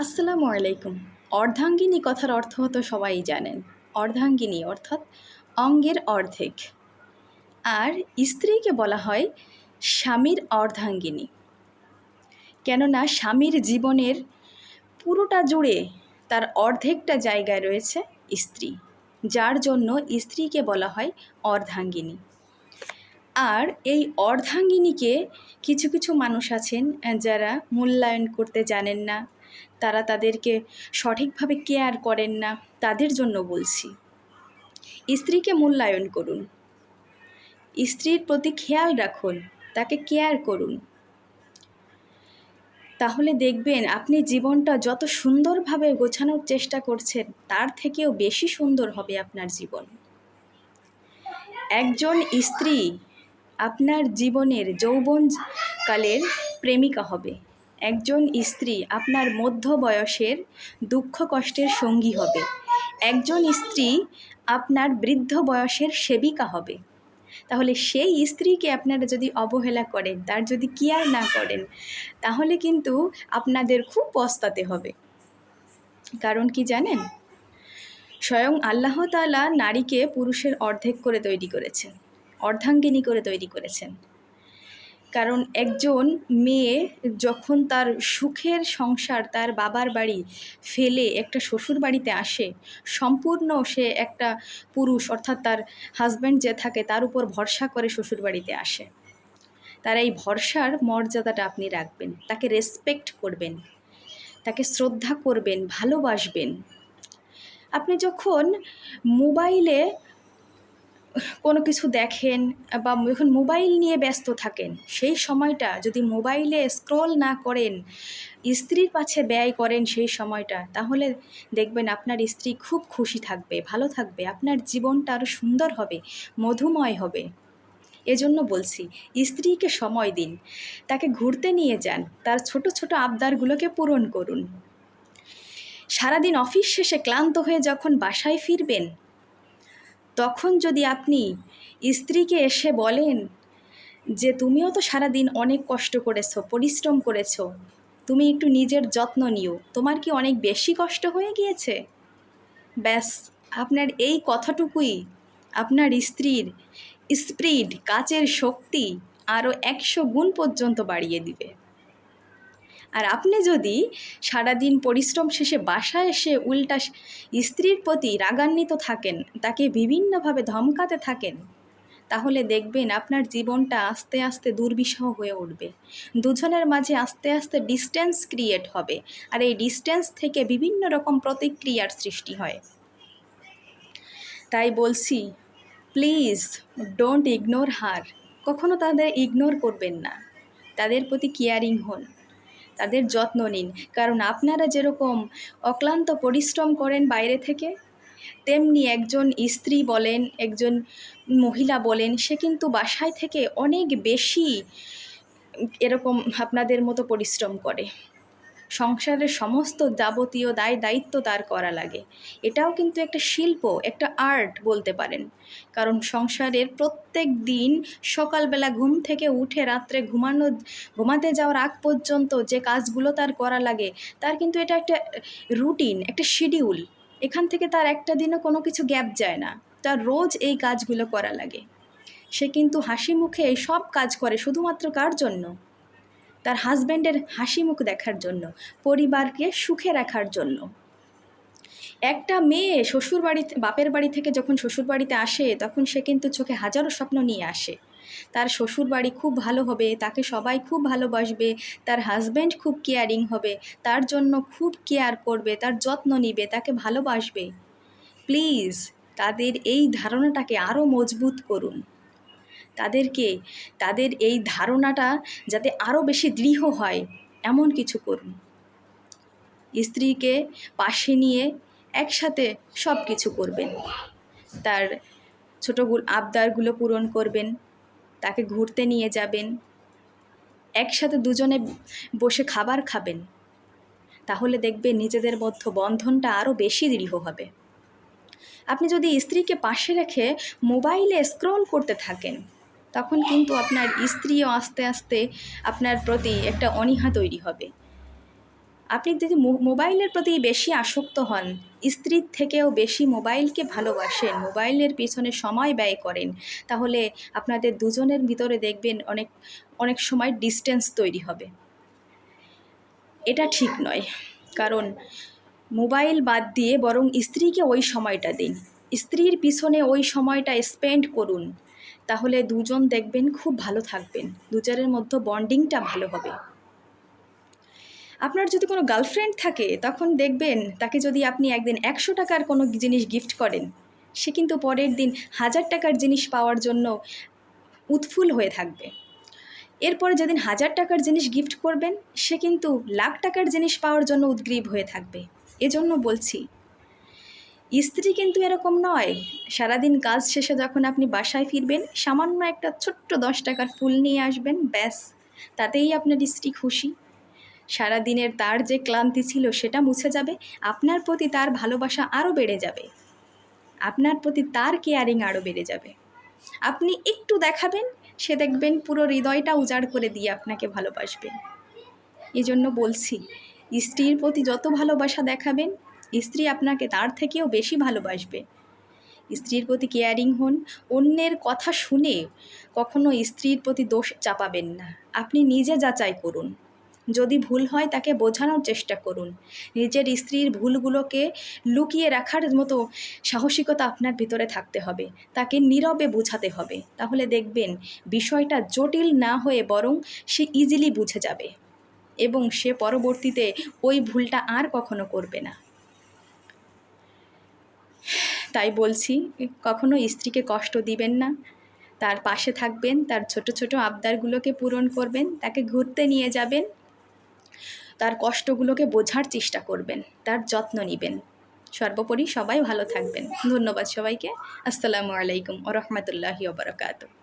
আসসালামু আলাইকুম। অর্ধাঙ্গিনী কথার অর্থ তো সবাই জানেন। অর্ধাঙ্গিনী অর্থাৎ অঙ্গের অর্ধেক। আর স্ত্রীকে বলা হয় স্বামীর অর্ধাঙ্গিনী। কেননা স্বামীর জীবনের পুরোটা জুড়ে তার অর্ধেকটা জায়গায় রয়েছে স্ত্রী, যার জন্য স্ত্রীকে বলা হয় অর্ধাঙ্গিনী। আর এই অর্ধাঙ্গিনীকে কিছু কিছু মানুষ আছেন যারা মূল্যায়ন করতে জানেন না, তারা তাদেরকে সঠিকভাবে কেয়ার করেন না। তাদের জন্য বলছি, স্ত্রীকে মূল্যায়ন করুন, স্ত্রীর প্রতি খেয়াল রাখুন, তাকে কেয়ার করুন। তাহলে দেখবেন আপনি জীবনটা যত সুন্দরভাবে গোছানোর চেষ্টা করছেন, তার থেকেও বেশি সুন্দর হবে আপনার জীবন। একজন স্ত্রী আপনার জীবনের যৌবনকালের প্রেমিকা হবে। একজন স্ত্রী আপনার মধ্য বয়সের দুঃখ কষ্টের সঙ্গী হবে। একজন স্ত্রী আপনার বৃদ্ধ বয়সের সেবিকা হবে। তাহলে সেই স্ত্রীকে আপনারা যদি অবহেলা করেন, তার যদি কেয়ার না করেন, তাহলে কিন্তু আপনাদের খুব পস্তাতে হবে। কারণ কি জানেন? স্বয়ং আল্লাহ তাআলা নারীকে পুরুষের অর্ধেক করে তৈরি করেছেন, অর্ধাঙ্গিনী করে তৈরি করেছেন। কারণ একজন মেয়ে যখন তার সুখের সংসার, তার বাবার বাড়ি ফেলে একটা শ্বশুর বাড়িতে আসে, সম্পূর্ণ সে একটা পুরুষ অর্থাৎ তার হাজব্যান্ড যে থাকে তার উপর ভরসা করে শ্বশুর বাড়িতে আসে। তার এই ভরসার মর্যাদাটা আপনি রাখবেন, তাকে রেসপেক্ট করবেন, তাকে শ্রদ্ধা করবেন, ভালোবাসবেন। আপনি যখন মোবাইলে কোনো কিছু দেখেন বা যখন মোবাইল নিয়ে ব্যস্ত থাকেন, সেই সময়টা যদি মোবাইলে স্ক্রল না করেন, স্ত্রীর পাশে ব্যয় করেন সেই সময়টা, তাহলে দেখবেন আপনার স্ত্রী খুব খুশি থাকবে, ভালো থাকবে, আপনার জীবনটা আরও সুন্দর হবে, মধুময় হবে। এজন্য বলছি, স্ত্রীকে সময় দিন, তাকে ঘুরতে নিয়ে যান, তার ছোট ছোট আবদারগুলোকে পূরণ করুন। সারাদিন অফিস শেষে ক্লান্ত হয়ে যখন বাসায় ফিরবেন, তখন যদি আপনি স্ত্রীকে এসে বলেন যে তুমিও তো সারাদিন অনেক কষ্ট করেছো, পরিশ্রম করেছো, তুমি একটু নিজের যত্ন নিও, তোমার কি অনেক বেশি কষ্ট হয়ে গিয়েছে? ব্যাস, আপনার এই কথাটুকুই আপনার স্ত্রীর স্পিরিট, কাজের শক্তি আরও 100 গুণ পর্যন্ত বাড়িয়ে দিবে। আর আপনি যদি সারাদিন পরিশ্রম শেষে বাসায় এসে উল্টা স্ত্রীর প্রতি রাগান্বিত থাকেন, তাকে বিভিন্নভাবে ধমকাতে থাকেন, তাহলে দেখবেন আপনার জীবনটা আস্তে আস্তে দুর্বিষহ হয়ে উঠবে। দুজনের মাঝে আস্তে আস্তে ডিস্টেন্স ক্রিয়েট হবে, আর এই ডিস্টেন্স থেকে বিভিন্ন রকম প্রতিক্রিয়ার সৃষ্টি হয়। তাই বলছি, প্লিজ ডোন্ট ইগনোর হার। কখনো তাদের ইগনোর করবেন না, তাদের প্রতি কেয়ারিং হন, তাদের যত্ন নিন। কারণ আপনারা যেরকম অক্লান্ত পরিশ্রম করেন বাইরে থেকে, তেমনি একজন স্ত্রী বলেন, একজন মহিলা বলেন, সে কিন্তু বাসায় থেকে অনেক বেশি এরকম আপনাদের মতো পরিশ্রম করে। সংসারের সমস্ত যাবতীয় দায় দায়িত্ব তার করা লাগে। এটাও কিন্তু একটা শিল্প, একটা আর্ট বলতে পারেন। কারণ সংসারের প্রত্যেক দিন সকালবেলা ঘুম থেকে উঠে রাত্রে ঘুমাতে যাওয়ার আগ পর্যন্ত যে কাজগুলো তার করা লাগে, তার কিন্তু এটা একটা রুটিন, একটা শিডিউল। এখান থেকে তার একটা দিনও কোনো কিছু গ্যাপ যায় না, তার রোজ এই কাজগুলো করা লাগে। সে কিন্তু হাসি মুখে এই সব কাজ করে শুধুমাত্র কার জন্য? তার হাজব্যান্ডের হাসি মুখ দেখার জন্য, পরিবারকে সুখে রাখার জন্য। একটা মেয়ে বাপের বাড়ি থেকে যখন শ্বশুরবাড়িতে আসে, তখন সে কিন্তু চোখে হাজারো স্বপ্ন নিয়ে আসে। তার শ্বশুরবাড়ি খুব ভালো হবে, তাকে সবাই খুব ভালোবাসবে, তার হাজব্যান্ড খুব কেয়ারিং হবে, তার জন্য খুব কেয়ার করবে, তার যত্ন নিবে, তাকে ভালোবাসবে। প্লিজ তাদের এই ধারণাটাকে আরও মজবুত করুন। তাদের এই ধারণাটা যাতে আরও বেশি দৃঢ় হয়, এমন কিছু করুন। স্ত্রীকে পাশে নিয়ে একসাথে সব কিছু করবেন, তার ছোটো আবদারগুলো পূরণ করবেন, তাকে ঘুরতে নিয়ে যাবেন, একসাথে দুজনে বসে খাবার খাবেন। তাহলে দেখবেন নিজেদের মধ্যে বন্ধনটা আরও বেশি দৃঢ় হবে। আপনি যদি স্ত্রীকে পাশে রেখে মোবাইলে স্ক্রল করতে থাকেন, তখন কিন্তু আপনার স্ত্রীও আস্তে আস্তে আপনার প্রতি একটা অনীহা তৈরি হবে। আপনি যদি মোবাইলের প্রতি বেশি আসক্ত হন, স্ত্রীর থেকেও বেশি মোবাইলকে ভালোবাসেন, মোবাইলের পিছনে সময় ব্যয় করেন, তাহলে আপনাদের দুজনের ভিতরে দেখবেন অনেক অনেক সময় ডিস্টেন্স তৈরি হবে। এটা ঠিক নয়, কারণ মোবাইল বাদ দিয়ে বরং স্ত্রীকে ওই সময়টা দিন, স্ত্রীর পিছনে ওই সময়টা স্পেন্ড করুন, তাহলে দুজন দেখবেন খুব ভালো থাকবেন, দুজনের মধ্যে বন্ডিংটা ভালো হবে। আপনার যদি কোনো গার্লফ্রেন্ড থাকে, তখন দেখবেন তাকে যদি আপনি একদিন 100 টাকার কোনো জিনিস গিফট করেন, সে কিন্তু পরের দিন 1000 টাকার জিনিস পাওয়ার জন্য উৎফুল্ল হয়ে থাকবে। এরপরে যেদিন 1000 টাকার জিনিস গিফট করবেন, সে কিন্তু লাখ টাকার জিনিস পাওয়ার জন্য উদগ্রীব হয়ে থাকবে। এজন্য বলছি, স্ত্রী কিন্তু এরকম নয়, সারাদিন কাজ শেষে যখন আপনি বাসায় ফিরবেন, সামান্য একটা ছোট্ট 10 টাকার ফুল নিয়ে আসবেন, ব্যাস, তাতেই আপনার স্ত্রী খুশি। সারাদিনের তার যে ক্লান্তি ছিল সেটা মুছে যাবে, আপনার প্রতি তার ভালোবাসা আরও বেড়ে যাবে, আপনার প্রতি তার কেয়ারিং আরও বেড়ে যাবে। আপনি একটু দেখাবেন, সে দেখবেন পুরো হৃদয়টা উজাড় করে দিয়ে আপনাকে ভালোবাসবে। এই জন্য বলছি, স্ত্রীর প্রতি যত ভালোবাসা দেখাবেন, স্ত্রী আপনাকে তার থেকেও বেশি ভালোবাসবে। স্ত্রীর প্রতি কেয়ারিং হন, অন্যের কথা শুনে কখনো স্ত্রীর প্রতি দোষ চাপাবেন না, আপনি নিজে যাচাই করুন, যদি ভুল হয় তাকে বোঝানোর চেষ্টা করুন। নিজের স্ত্রীর ভুলগুলোকে লুকিয়ে রাখার মতো সাহসিকতা আপনার ভিতরে থাকতে হবে, তাকে নীরবে বোঝাতে হবে, তাহলে দেখবেন বিষয়টা জটিল না হয়ে বরং সে ইজিলি বুঝে যাবে এবং সে পরবর্তীতে ওই ভুলটা আর কখনো করবে না। তাই বলছি, কখনো স্ত্রীকে কষ্ট দিবেন না, তার পাশে থাকবেন, তার ছোট ছোট আবদারগুলোকে পূরণ করবেন, তাকে ঘুরতে নিয়ে যাবেন, তার কষ্টগুলোকে বোঝার চেষ্টা করবেন, তার যত্ন নেবেন। সর্বোপরি সবাই ভালো থাকবেন। ধন্যবাদ সবাইকে। আসসালামু আলাইকুম ওয়া রাহমাতুল্লাহি ওয়া বারাকাতুহু।